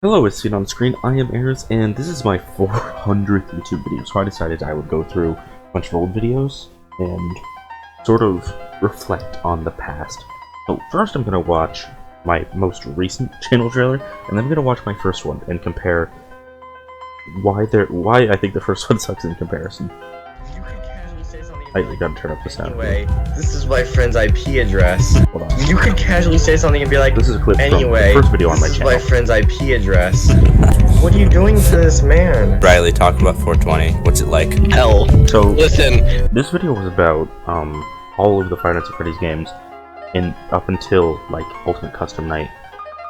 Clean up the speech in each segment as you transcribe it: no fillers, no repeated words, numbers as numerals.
Hello, it's seen on screen. I am Eris, and this is my 400th YouTube video, so I decided I would go through a bunch of old videos and sort of reflect on the past. So first I'm going to watch my most recent channel trailer, and then I'm going to watch my first one and compare why I think the first one sucks in comparison. You could casually say something. I gotta turn up the sound. Anyway, this is my friend's IP address. Hold on. You could casually say something and be like, This is a clip anyway, from the first video on my this is channel. my friend's IP address. What are you doing to this man? Riley, talk about 420. What's it like? Hell. So Listen. this video was about all of the Five Nights at Freddy's games up until like Ultimate Custom Night,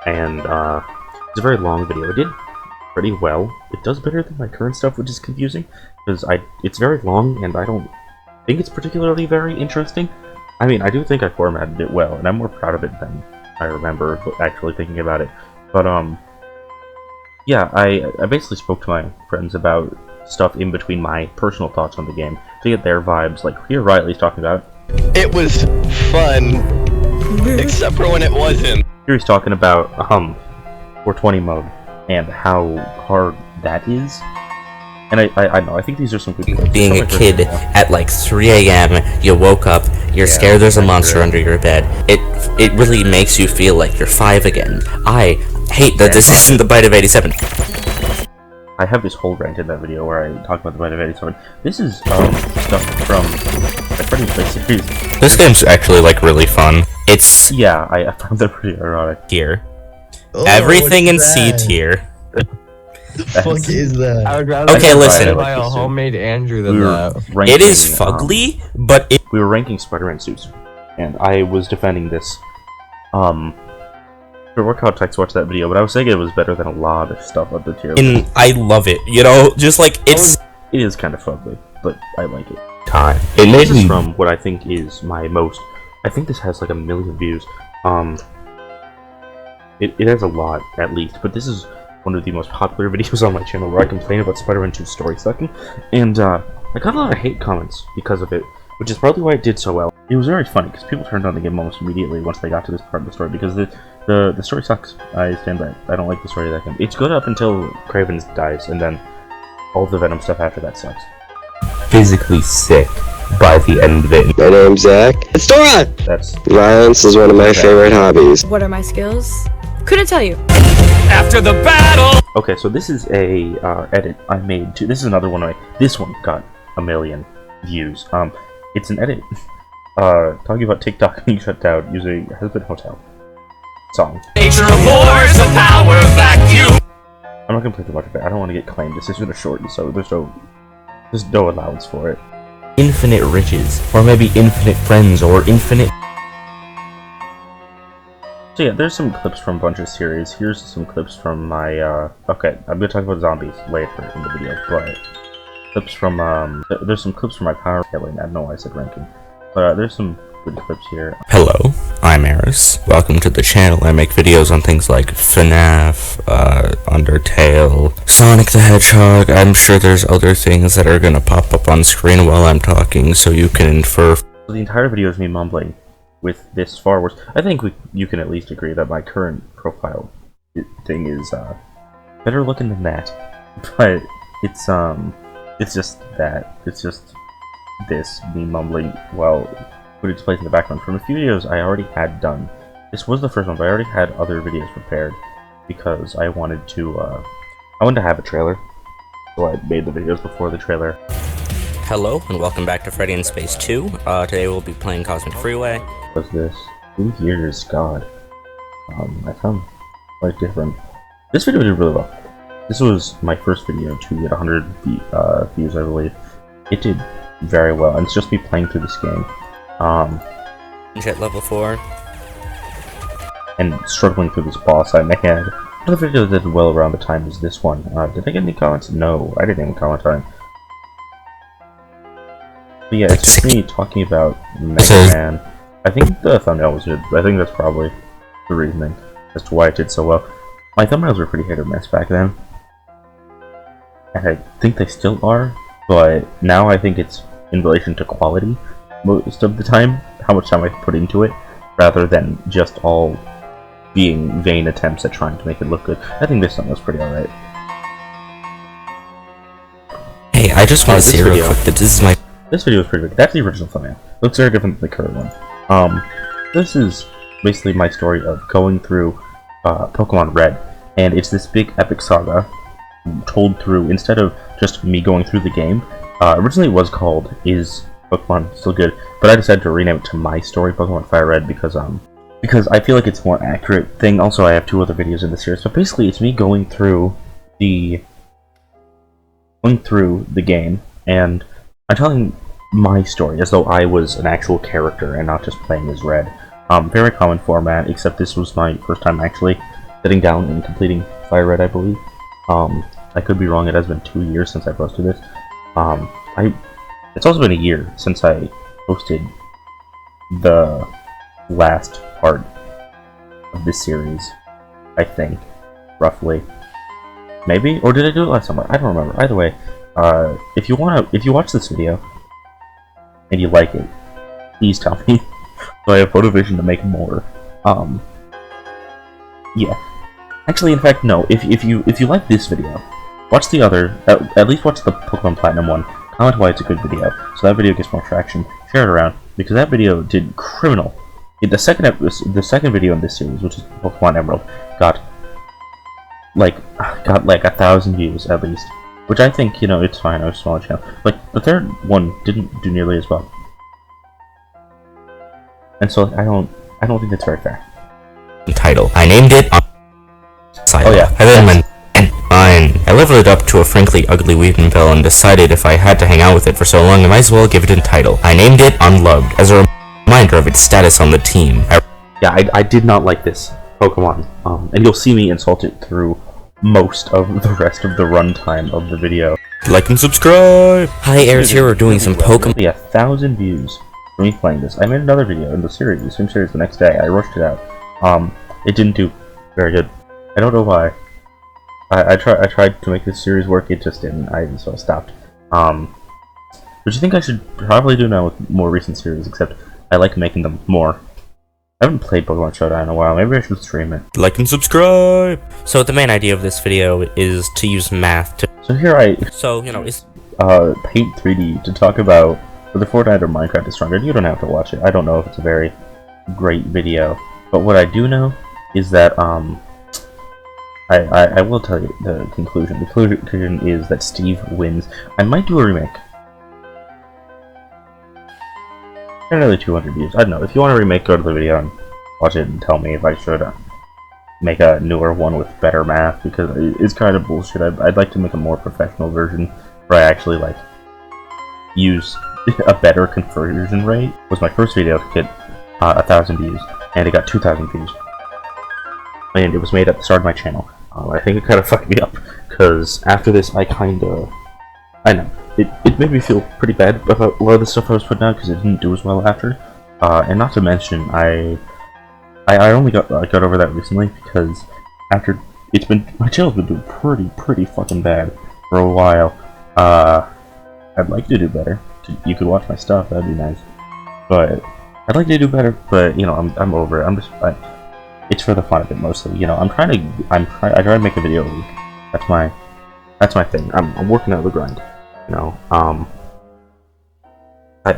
and it's a very long video. It did pretty well. It does better than my current stuff, which is confusing because it's very long and I don't think it's particularly very interesting. I mean, I do think I formatted it well, and I'm more proud of it than I remember actually thinking about it. But yeah, I basically spoke to my friends about stuff in between my personal thoughts on the game to get their vibes. Like here, Riley's talking about It was fun. Except for when it wasn't. here he's talking about 420 mode and how hard that is. And I know, I think these are some good clips. Being a kid at like 3 a.m., you woke up, you're scared there's a monster under your bed. It really makes you feel like you're 5 again. I hate that this isn't the Bite of 87. I have this whole rant in that video where I talk about the Bite of 87. This is stuff from the Freddy's Play series. This game's actually like really fun. It's Yeah, I found that pretty ironic. tier. Oh, Everything in C tier. The fuck is that? I would rather Okay, listen. buy a homemade Andrew than We were that. ranking, It is fugly, but we were ranking Spider-Man suits, and I was defending this. For workout text, watch that video, but I was saying it was better than a lot of stuff on the tier list. I love it. You know, just like it's It is kind of fugly, but I like it. time. It made This is me from what I think is my most. I think this has like 1 million views. It has a lot at least, but this is one of the most popular videos on my channel where I complain about Spider-Man 2 story sucking, and I got a lot of hate comments because of it, which is probably why it did so well. It was very funny because people turned on the game almost immediately once they got to this part of the story because the story sucks. I stand by it. I don't like the story of that game. It's good up until Craven dies, and then all the Venom stuff after that sucks. physically sick by the end of it. My name's Zach. It's Dora! That's Violence is one of my favorite hobbies. What are my skills? Couldn't tell you. After the battle! okay. So this is a edit I made. This is another one. This one got 1 million views. It's an edit talking about TikTok being shut down using Husband Hotel song. Nature abhors the power vacuum! I'm not gonna play too much of it. I don't want to get claimed. This isn't a short, so there's no allowance for it. Infinite riches, or maybe infinite friends, or infinite... So yeah, there's some clips from a bunch of series. Here's some clips from my, okay, I'm gonna talk about zombies later in the video, but clips from, there's some clips from my power scaling. I don't know why I said ranking, but there's some good clips here. Hello, I'm Eris. Welcome to the channel. I make videos on things like FNAF, Undertale, Sonic the Hedgehog. I'm sure there's other things that are gonna pop up on screen while I'm talking, so you can infer. So the entire video is me mumbling with this far worse. I think you can at least agree that my current profile thing is better looking than that, but it's just that. It's just this, me mumbling while footage plays in the background. From a few videos I already had done. This was the first one, but I already had other videos prepared because I wanted to have a trailer, so I made the videos before the trailer. Hello, and welcome back to Freddy in Space 2. Today we'll be playing Cosmic Freeway. Was this 2 years? God, I found quite different. This video did really well. This was my first video to get 100 views, I believe. It did very well, and it's just me playing through this game. At level 4. And struggling through this boss I had. Another video that did well around the time is this one. Did I get any comments? No, I didn't even comment on it. But yeah, it's just me talking about Mega Man. I think the thumbnail was good. I think that's probably the reasoning as to why it did so well. My thumbnails were pretty hit or miss back then. And I think they still are, but now I think it's in relation to quality most of the time, how much time I put into it, rather than just all being vain attempts at trying to make it look good. I think this one was pretty alright. Hey, I just want to This say real video- quick that this is my This video is pretty good. That's the original thumbnail. Looks very different than the current one. This is basically my story of going through Pokemon Red, and it's this big epic saga told through, instead of just me going through the game. Originally it was called Is Pokemon Still Good? But I decided to rename it to My Story Pokemon Fire Red because I feel like it's a more accurate thing. Also, I have 2 other videos in the series, but basically it's me going through the game, and I'm telling my story as though I was an actual character and not just playing as Red. Very common format, except this was my first time actually sitting down and completing Fire Red, I believe. I could be wrong, it has been 2 years since I posted this. It's also been a year since I posted the last part of this series, I think, roughly. Maybe? Or did I do it last summer? I don't remember. Either way, if you watch this video and you like it, please tell me so I have motivation to make more. Yeah. Actually, in fact, no. If you like this video, watch the other. At least watch the Pokemon Platinum one. Comment why it's a good video, so that video gets more traction. Share it around, because that video did criminal. The second video in this series, which is Pokemon Emerald, got like 1,000 views at least, which I think, you know, it's fine. I was a smaller channel. Like the third one didn't do nearly as well, and so I don't think that's very fair. title. I named it Silo. Oh, yeah. I then went fine. I leveled it up to a frankly ugly Weepinbell and decided if I had to hang out with it for so long, I might as well give it a title. I named it Unloved, as a reminder of its status on the team. Yeah, I did not like this Pokemon, and you'll see me insult it through most of the rest of the runtime of the video. Like and subscribe! Hi, Eris here, we're doing some Pokemon. Yeah, 1,000 views for me playing this. I made another video in the series, the same series, the next day. I rushed it out. It didn't do very good. I don't know why. I tried to make this series work, it just didn't. So I stopped. Which I think I should probably do now with more recent series, except I like making them more. I haven't played Pokemon Showdown in a while, maybe I should stream it. Like and subscribe! So the main idea of this video is to use math to... So here I So, you know, it's... paint 3D to talk about whether Fortnite or Minecraft is stronger. You don't have to watch it. I don't know if it's a very great video, but what I do know is that I will tell you the conclusion. The conclusion is that Steve wins. I might do a remake. Nearly 200 views. I don't know. If you want to remake, go to the video and watch it and tell me if I should make a newer one with better math, because it's kind of bullshit. I'd like to make a more professional version where I actually like use a better conversion rate. It was my first video to get 1,000 views, and it got 2,000 views. And it was made at the start of my channel. I think it kind of fucked me up, because after this I know, it made me feel pretty bad about a lot of the stuff I was putting out, because it didn't do as well after. And not to mention, I only got over that recently, because after my channel's been doing pretty fucking bad for a while. I'd like to do better. You could watch my stuff, that'd be nice. But I'd like to do better, but you know, I'm over it. It's for the fun of it mostly. You know, I try to make a video a week. That's my thing. I'm working out the grind. You know, but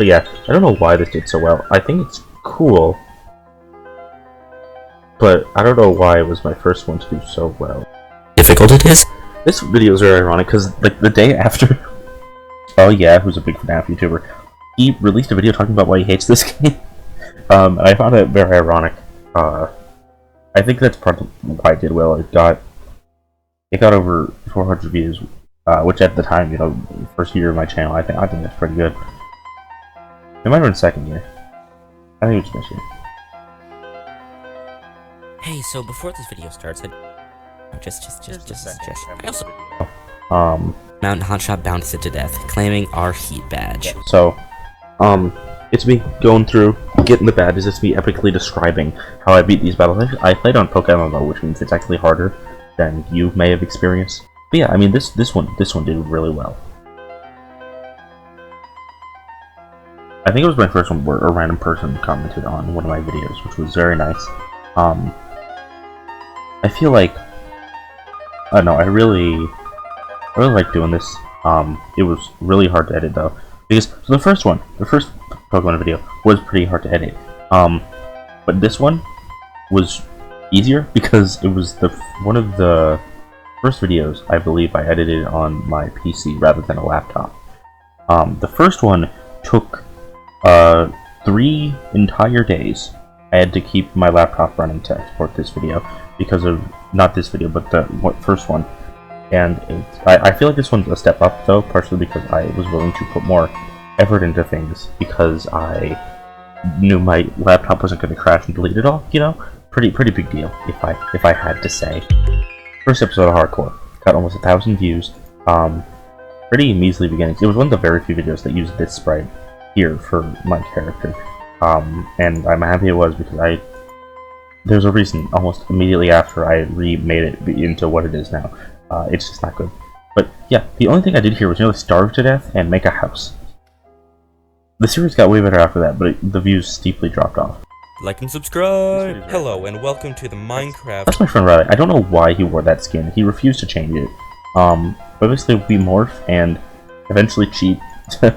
yeah, I don't know why this did so well. I think it's cool, but I don't know why it was my first one to do so well. Difficult it is? This video is very ironic, because like the day after, oh yeah, who's a big FNAF YouTuber, he released a video talking about why he hates this game. I found it very ironic. I think that's part of why it did well. It got over 400 views, which at the time, you know, first year of my channel, I think that's pretty good. It might have been second year. I think it was this year. Hey, so before this video starts, just a suggestion. I also... Mountain Hotshot bounced it to death, claiming our heat badge. So, it's me going through, getting the badges. It's me epically describing how I beat these battles. I played on Pokemon MMO, which means it's actually harder than you may have experienced. But yeah, I mean, this one did really well. I think it was my first one where a random person commented on one of my videos, which was very nice. I feel like, I don't know, I really like doing this. It was really hard to edit though, because the first Pokemon video was pretty hard to edit. But this one was easier because it was one of the first videos I believe I edited on my PC rather than a laptop. The first one took 3 entire days. I had to keep my laptop running to export this video because of, not this video, but the first one. And I feel like this one's a step up though, partially because I was willing to put more effort into things because I knew my laptop wasn't going to crash and delete it all, you know? Pretty big deal, if I had to say. First episode of Hardcore got almost 1,000 views. Pretty measly beginnings. It was one of the very few videos that used this sprite here for my character. And I'm happy it was because there's a reason almost immediately after I remade it into what it is now. It's just not good. But yeah, the only thing I did here was nearly starve to death and make a house. The series got way better after that, but the views steeply dropped off. Like and subscribe! Hello, and welcome to the Minecraft... That's my friend Riley. I don't know why he wore that skin. He refused to change it. But basically we morph and eventually cheat to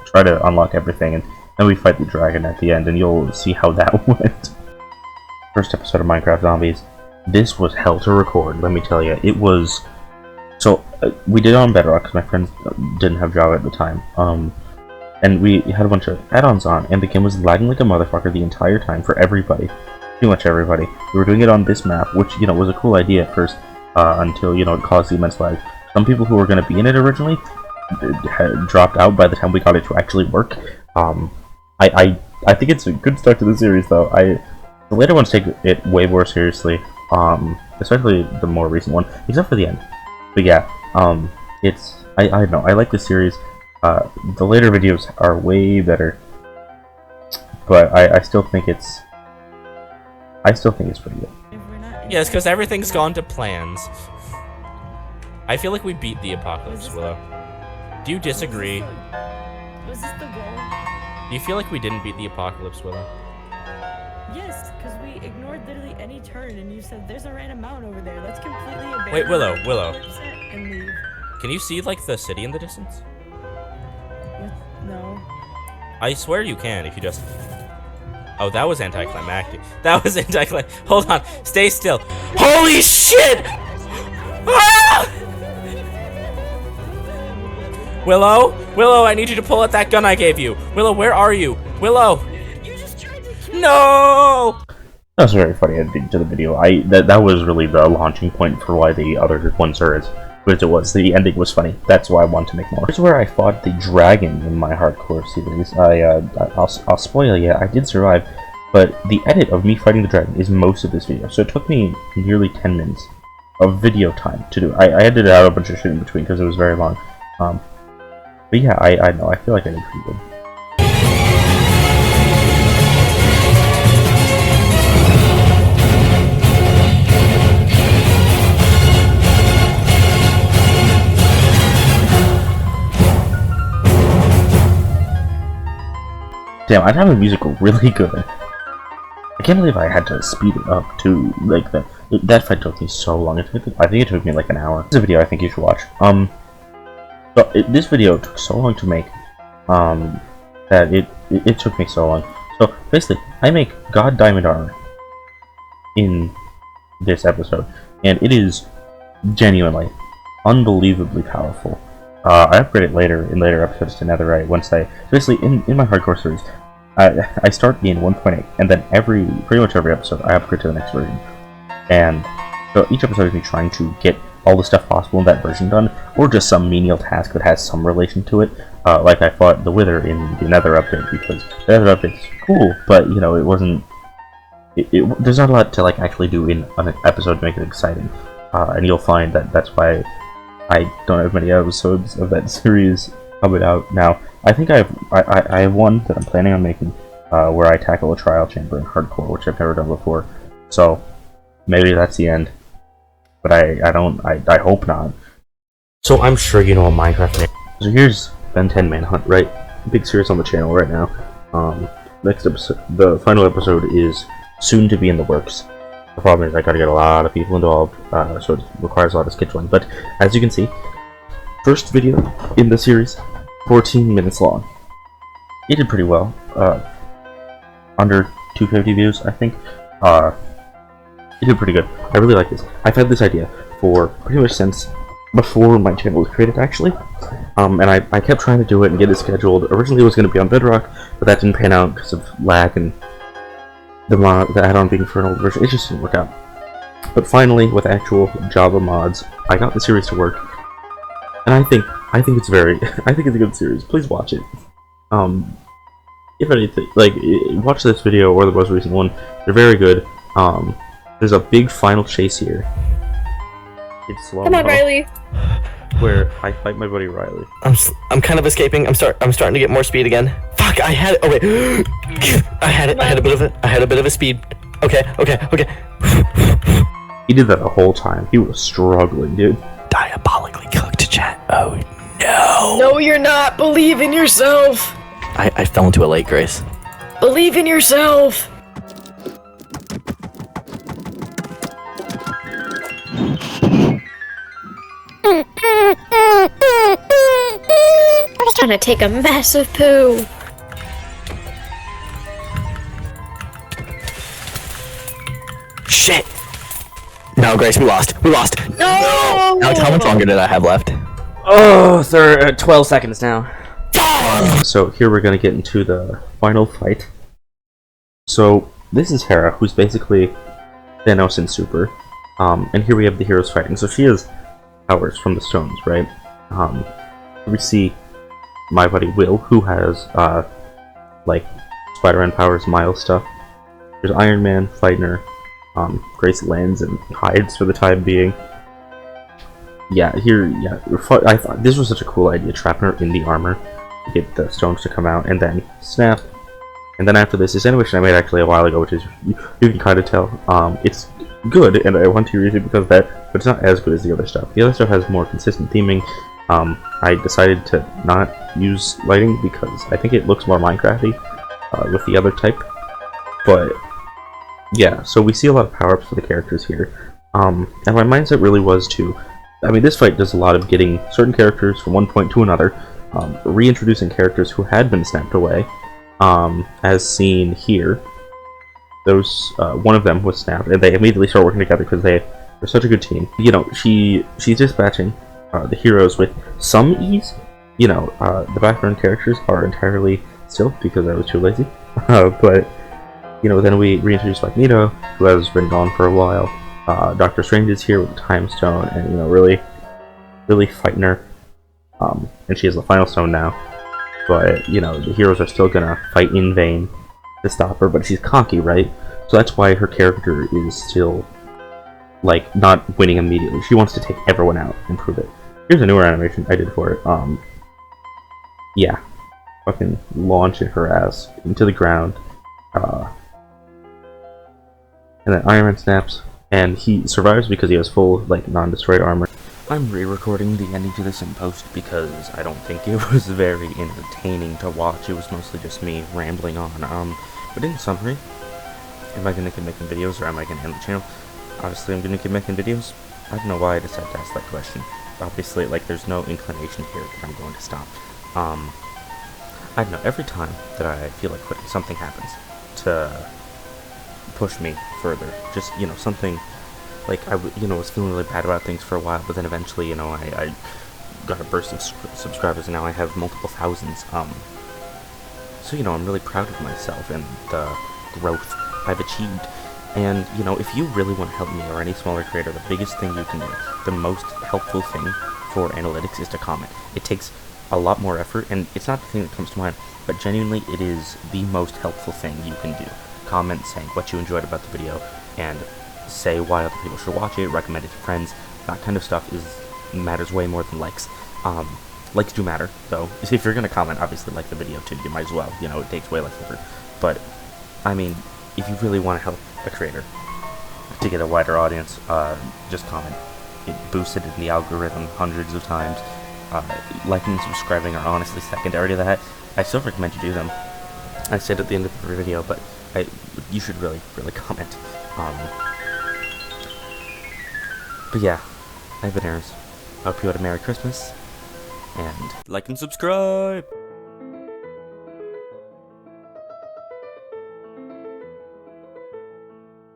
try to unlock everything, and then we fight the dragon at the end, and you'll see how that went. First episode of Minecraft Zombies. This was hell to record, let me tell you. It was... So, we did it on Bedrock, because my friends didn't have Java at the time. And we had a bunch of add-ons on, and the game was lagging like a motherfucker the entire time for everybody. Pretty much everybody. We were doing it on this map, which, you know, was a cool idea at first, until, you know, it caused the immense lag. Some people who were going to be in it originally had dropped out by the time we got it to actually work. I think it's a good start to the series, though. The later ones take it way more seriously, especially the more recent one, except for the end. But yeah, I don't know, I like the series. The later videos are way better, but I still think it's pretty good. Yes, because everything's gone to plans. I feel like we beat the apocalypse, Willow. Do you disagree? Was this the goal? Do you feel like we didn't beat the apocalypse, Willow? Yes, because we ignored literally any turn, and you said there's a random mountain over there. That's completely abandoned. Wait, Willow. And leave. Can you see, like, the city in the distance? No. I swear you can if you just... Oh, that was anticlimactic. That was anticlimactic. Hold on. Stay still. Holy shit! Ah! Willow, I need you to pull out that gun I gave you. Willow, where are you? Willow! You just tried to kill No! That was very funny editing to the video. That was really the launching point for why the other ones are as good as it was. The ending was funny. That's why I wanted to make more. Here's where I fought the dragon in my hardcore series. I'll spoil you. I did survive, but the edit of me fighting the dragon is most of this video. So it took me nearly 10 minutes of video time to do. I edited out a bunch of shit in between because it was very long. But yeah, I know. I feel like I did pretty good. Damn, I found the music really good. I can't believe I had to speed it up to like that fight took me so long. I think it took me like an hour. This is a video I think you should watch. So this video took so long to make, that it took me so long. So basically, I make God Diamond Armor in this episode, and it is genuinely, unbelievably powerful. I upgrade it later in later episodes to Netherite once basically in my hardcore series, I start in 1.8, and then pretty much every episode I upgrade to the next version. And so each episode is me trying to get all the stuff possible in that version done, or just some menial task that has some relation to it. Like I fought the Wither in the Nether update, because the Nether update's cool, but you know, it wasn't... there's not a lot to like actually do in an episode to make it exciting. And you'll find that that's why I don't have many episodes of that series coming out now. I think I have one that I'm planning on making, where I tackle a trial chamber in hardcore, which I've never done before. So maybe that's the end, but I hope not. So I'm sure you know a Minecraft name. So here's Ben 10 Manhunt, right? Big series on the channel right now. Next episode, the final episode is soon to be in the works. The problem is I gotta get a lot of people involved, so it requires a lot of scheduling. But as you can see, first video in the series, 14 minutes long. It did pretty well. Under 250 views, I think. It did pretty good. I really like this. I've had this idea for pretty much since before my channel was created, actually. And I kept trying to do it and get it scheduled. Originally it was going to be on Bedrock, but that didn't pan out because of lag and the add-on being for an old version. It just didn't work out. But finally, with actual Java mods, I got the series to work. And I think it's very I think it's a good series. Please watch it. If anything, like, watch this video or the most recent one. They're very good. There's a big final chase here. It's slow. Come on, Riley. Where I fight my buddy Riley. I'm kind of escaping. I'm starting to get more speed again. Fuck! I had it. Oh wait, I had it. I had a bit of a speed. Okay. He did that the whole time. He was struggling, dude. Diabolically cooked, chat. Oh no! No, you're not. Believe in yourself. I fell into a lake, Grace. Believe in yourself. I'm just trying to take a massive poo. Shit! No, Grace, we lost. No! Alex, how much longer did I have left? Oh, 12 seconds now. So here we're gonna get into the final fight. So this is Hera, who's basically Thanos in Super. And here we have the heroes fighting. So she has powers from the stones, right? We see my buddy Will, who has like Spider-Man powers, Miles stuff. There's Iron Man fighting her. Grace lands and hides for the time being. I thought this was such a cool idea, trapping her in the armor to get the stones to come out, and then snap. And then after this animation I made actually a while ago, which is, you can kind of tell, it's good, and I want to use it because of that, but it's not as good as the other stuff. The other stuff has more consistent theming. I decided to not use lighting because I think it looks more Minecraft-y with the other type. But yeah, so we see a lot of power-ups for the characters here. And my mindset really was to, I mean, this fight does a lot of getting certain characters from one point to another, reintroducing characters who had been snapped away, as seen here. Those one of them was snapped, and they immediately start working together because they're such a good team. You know, she's dispatching the heroes with some ease. You know, the background characters are entirely still because I was too lazy. But you know, then we reintroduce Magneto, who has been gone for a while. Doctor Strange is here with the Time Stone, and you know, really fighting her. And she has the Final Stone now. But you know, the heroes are still gonna fight in vain to stop her. But she's cocky, right? So that's why her character is still like not winning immediately. She wants to take everyone out and prove it. Here's a newer animation I did for it. Yeah, fucking launching her ass into the ground. And then Iron Man snaps, and he survives because he has full, like, non-destroyed armor. I'm re-recording the ending to this in post because I don't think it was very entertaining to watch. It was mostly just me rambling on. But in summary, am I gonna keep making videos or am I gonna end the channel? Obviously, I'm gonna keep making videos. I don't know why I decided to ask that question. Obviously, like, there's no inclination here that I'm going to stop. I don't know, every time that I feel like quitting, something happens to push me further. Just, you know, something, like, I was feeling really bad about things for a while, but then eventually, you know, I got a burst of subscribers, and now I have multiple thousands. So, you know, I'm really proud of myself and the growth I've achieved. And, you know, if you really want to help me or any smaller creator, the biggest thing you can do, the most helpful thing for analytics is to comment. It takes a lot more effort, and it's not the thing that comes to mind, but genuinely it is the most helpful thing you can do. Comment saying what you enjoyed about the video, and say why other people should watch it, recommend it to friends. That kind of stuff matters way more than likes. Likes do matter, though. If you're gonna comment, obviously like the video too, you might as well. You know, it takes way less effort. But, I mean, if you really want to help a creator to get a wider audience, just comment. it boosted in the algorithm hundreds of times. Liking and subscribing are honestly secondary to that. I still recommend you do them. I said at the end of the video, but you should really comment. But yeah, I've been Eris. I hope you had a Merry Christmas, and like and subscribe!